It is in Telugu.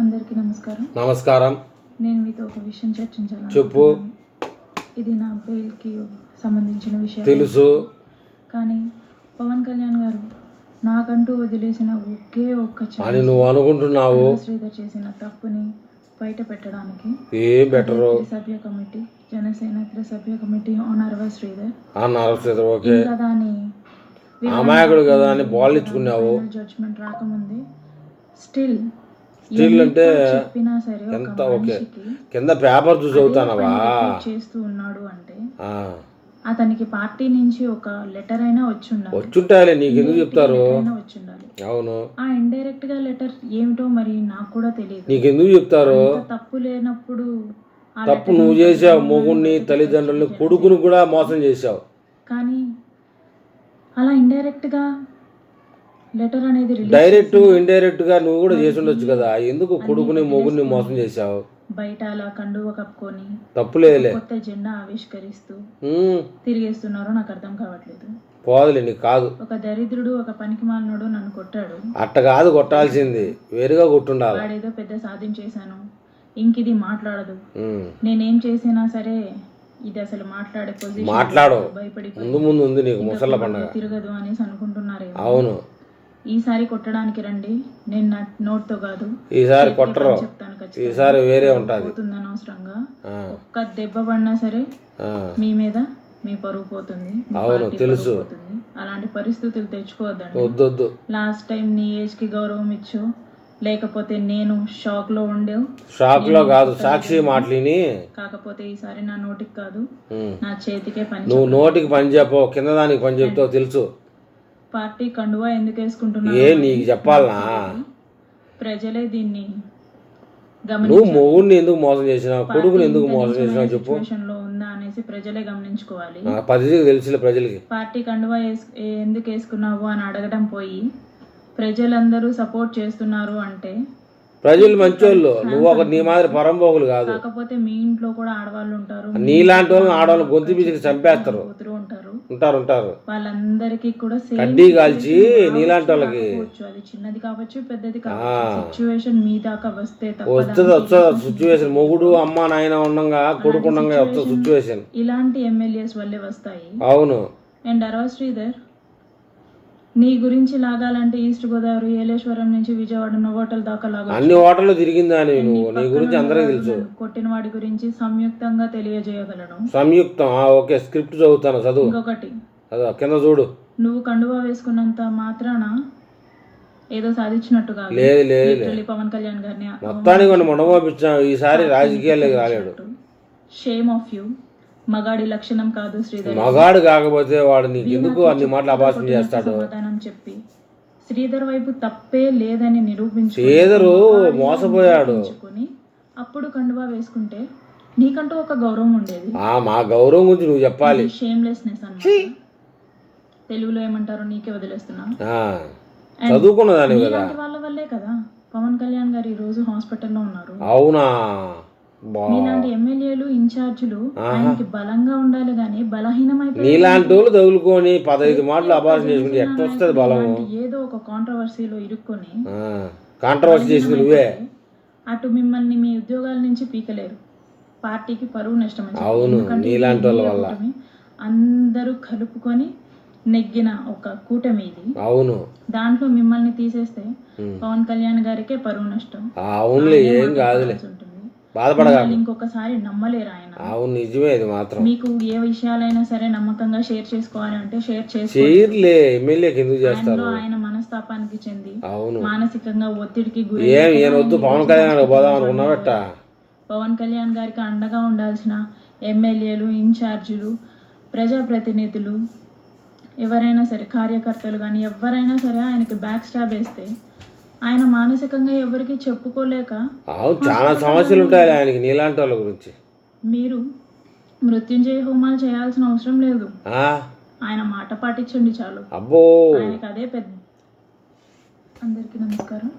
అందరికీ నమస్కారం. నమస్కారం. నేను మీతో ఒక విషయం చర్చించాలి. చెప్పు. ఇది నా బెయిల్కి సంబంధించిన విషయం తెలుసు. కానీ పవన్ కళ్యాణ్ గారు నాకంటూ వదిలేసిన ఒకే ఒక్క అని నువ్వు అనుకుంటున్నావు. శ్రీధర్ చేసిన తప్పుని బయట పెట్టడానికి ఏం బెటరు సభ్య కమిటీ, జనసేన సభ్య కమిటీ ఆనర్వ శ్రీధర్ ఓకే. ఇంకా దాని అమాయకుడు కదా అని బాల్ ఇచ్చుకున్నావు. జడ్జ్మెంట్ రాకముందే స్టిల్ అంటే చెప్పినా సరే ఎంత ఓకే కింద పేపర్ చూసి అవుతానవా చేస్తూ ఉన్నాడు అంటే అతనికి పార్టీ నుంచి ఒక లెటర్ అయినా వచ్చుంటాయి. నీకు ఎందుకు చెప్తారు? అవును, ఆ ఇండైరెక్ట్ గా లెటర్ ఏమిటో మరి నాకు కూడా తెలియదు. నీకు ఎందుకు చెప్తారు? తప్పు లేనప్పుడు తప్పు నువ్వు చేసావు. మొగుడిని, తల్లిదండ్రుల్ని, కొడుకుని కూడా మోసం చేసావు. కానీ అలా ఇండైరెక్ట్ గా లెటర్ అనేది డైరెక్ట్ ఇండైరెక్ట్ గా నువ్వు కూడా చేసి ఉండొచ్చు కదా. ఎందుకు కొడుకుని మొగుడిని మోసం చేసావు? బయట అలా కండువ కప్పుకొని తప్పులేదులే కొత్త జెండా ఆవిష్కరిస్తూ తిరిగేస్తున్నారో నాకు అర్థం కావట్లేదు. పోదులే, నీకు కాదు. ఒక దరిద్రుడు, ఒక పనికి మాలినోడు నన్ను కొట్టాడు. అట్ట కాదు కొట్టాల్సింది, వేరుగా కొట్టుండాలి. వాడేదో పెద్ద సాధించేశాను, ఇంకిది మాట్లాడదు, నేనేం చేసినా సరే ఇది అసలు మాట్లాడే పొజిషన్ మాట్లాడు. భయపడి ముందు ఉంది నీకు ముసళ్ళ పండుగ తిరగదు అనేసి అనుకుంటున్నారు. అవును, ఈసారి కొట్టడానికి రండి, నేను నా నోట్తో కాదు, ఈసారి కొట్టరు, చెప్తాను. ఈసారి వేరే ఉంటుంది. అనవసరంగా ఒక్క దెబ్బ పడినా సరే మీ మీద మీ పరువు పోతుంది. అవును తెలుసు. అలాంటి పరిస్థితులు తెచ్చుకోవద్దండి. వద్దొద్దు. లాస్ట్ టైం నీ ఏజ్ కి గౌరవం ఇచ్చు, లేకపోతే నేను షాక్ లో కాదు సాక్షి మాటలిని. కాకపోతే ఈసారి నా నోటికి కాదు, నా చేతికే పని. నువ్వు నోటికి పని చెప్పవు, కింద దానికి పని చెప్తావు తెలుసు. పార్టీ కండువా ఎందుకు వేసుకుంటున్నా నీకు చెప్పాలనా? ప్రజలే దీన్ని నువ్వు మొగుడిని ఎందుకు మోసం చేసినావు, కొడుకుని ఎందుకు మోసం చేసినావు చెప్పు. ఉందా అనేసి ప్రజలే గమనించుకోవాలి. పరిస్థితి తెలుసులే ప్రజలకి. పార్టీ కండువా ఎందుకు వేసుకున్నావు అని అడగడం పోయి ప్రజలందరూ సపోర్ట్ చేస్తున్నారు అంటే ప్రజలు మంచోళ్ళు. నువ్వు ఒక నీ మాదిరి పరంపోగులు కాదు. కాకపోతే మీ ఇంట్లో కూడా ఆడవాళ్ళు ఉంటారు, నీలాంటి వాళ్ళని ఆడవాళ్ళు గొంతు పిసికి చంపేస్తారు. ఉంటారు వాళ్ళందరికీ కూడా కడ్డీ కాల్చి నీలాంటి వాళ్ళకి. అది చిన్నది కావచ్చు, పెద్దది కావచ్చు, సిచ్యువేషన్ మీ దాకా వస్తే వస్తుంది సిచ్యువేషన్. మొగుడు అమ్మ నాయన ఉండగా కొడుకు ఉండగా వస్తుంది సిచ్యువేషన్. ఇలాంటి ఎమ్మెల్యేస్ వల్లే వస్తాయి. అవును. అండ్ అరవ శ్రీధర్, నీ గురించి లాగాలంటే ఈస్ట్ గోదావరి, ఏలేశ్వరం నుంచి విజయవాడ హోటల్ దాకా లాగా అన్ని హోటల్లో తిరిగిందా నువ్వు? నీ గురించి అందరికీ తెలుసు. కొట్టిన వాడి గురించి సంయుక్తంగా తెలియజేయగలను. సంయుక్తం ఓకే. స్క్రిప్ట్ చదువుతాను, చదువు. ఇంకొకటి కింద చూడు. నువ్వు కండువా వేసుకున్నంత మాత్రాన ఏదో సాధించినట్టుగా లేదు. పవన్ కళ్యాణ్ గారిని మొత్తానికి కొన్ని మొండమోపించావు. ఈసారి రాజకీయాల్లోకి రాలేడు. Shame of you. మగాడి లక్షణం కాదు శ్రీధర్. మగాడు కాకపోతే వాడు నీకు ఎందుకు అన్ని మాటలు అభాసం చేస్తాడు? సమాధానం చెప్పి శ్రీధర్ వైపు తప్పే లేదని నిరూపించి శ్రీధరు మోసపోయాడు. అప్పుడు కండువా వేసుకుంటే నీకంటూ ఒక గౌరవం ఉండేది. మా గౌరవం గురించి నువ్వు చెప్పాలి. షేమ్లెస్నెస్ అన్నమాట. తెలుగులో ఏమంటారు, నీకే వదిలేస్తున్నా. చదువుకున్నదాని కదా, వాళ్ళ వల్లే కదా పవన్ కళ్యాణ్ గారు ఈ రోజు హాస్పిటల్లో ఉన్నారు. అవునా? నీలాంటి ఎమ్మెల్యేలు, ఇన్ఛార్జీలు ఆయనకి బలంగా ఉండాలి గానీ బలహీనమైపోయి నీలాంటి వాళ్ళు తగులుకొని 15 మాటలు అభాసం చేసుకుంటే ఎట్లా వస్తుంది బలం? ఏదో ఒక కాంట్రవర్సీలో ఇరుక్కొని కాంట్రవర్సీ చేసింది నువ్వే. అటు మిమ్మల్ని మీ ఉద్యోగాల నుంచి పీకలేరు, పార్టీకి పరువు నష్టం. అవును, నీలాంటి వాళ్ళ వల్ల అందరూ కలుపుకొని నెగ్గిన ఒక కూటమి ఇది. అవును, దాంట్లో మిమ్మల్ని తీసేస్తే పవన్ కళ్యాణ్ గారికే పరువు నష్టం. అవునులే, ఏం కాదులే, బాధపడగా. ఇంకొకసారి నమ్మలేరు ఆయన. అవును, నిజమే. ఇది మాత్రం మీకు ఏ విషయాలైనా సరే నమ్మకంగా షేర్ చేసుకోవాలి అంటే షేర్ చేయలే. ఎమ్మెల్యేకి ఎందుకు చేస్తారు? ఆయన మనస్తాపానికి చెంది అవును మానసికంగా ఒత్తిడికి గురి. వద్దు పవన్ కళ్యాణ్ పోదాం అనుకున్నావట. పవన్ కళ్యాణ్ గారికి అండగా ఉండాల్సిన ఎమ్మెల్యేలు, ఇన్ఛార్జీలు, ప్రజాప్రతినిధులు ఎవరైనా సరే, కార్యకర్తలు కానీ ఎవరైనా సరే ఆయనకి బ్యాక్ స్టాబ్ వేస్తే ఆయన మానసికంగా ఎవరికి చెప్పుకోలేక చాలా సమస్యలు ఉంటాయి ఆయనకి. నీలాంటి వాళ్ళ గురించి మీరు మృత్యుంజయ హోమాలు చేయాల్సిన అవసరం లేదు. ఆయన మాట పాటించండి చాలు. అబ్బో, ఆయనకి అదే పెద్ద. అందరికీ నమస్కారం.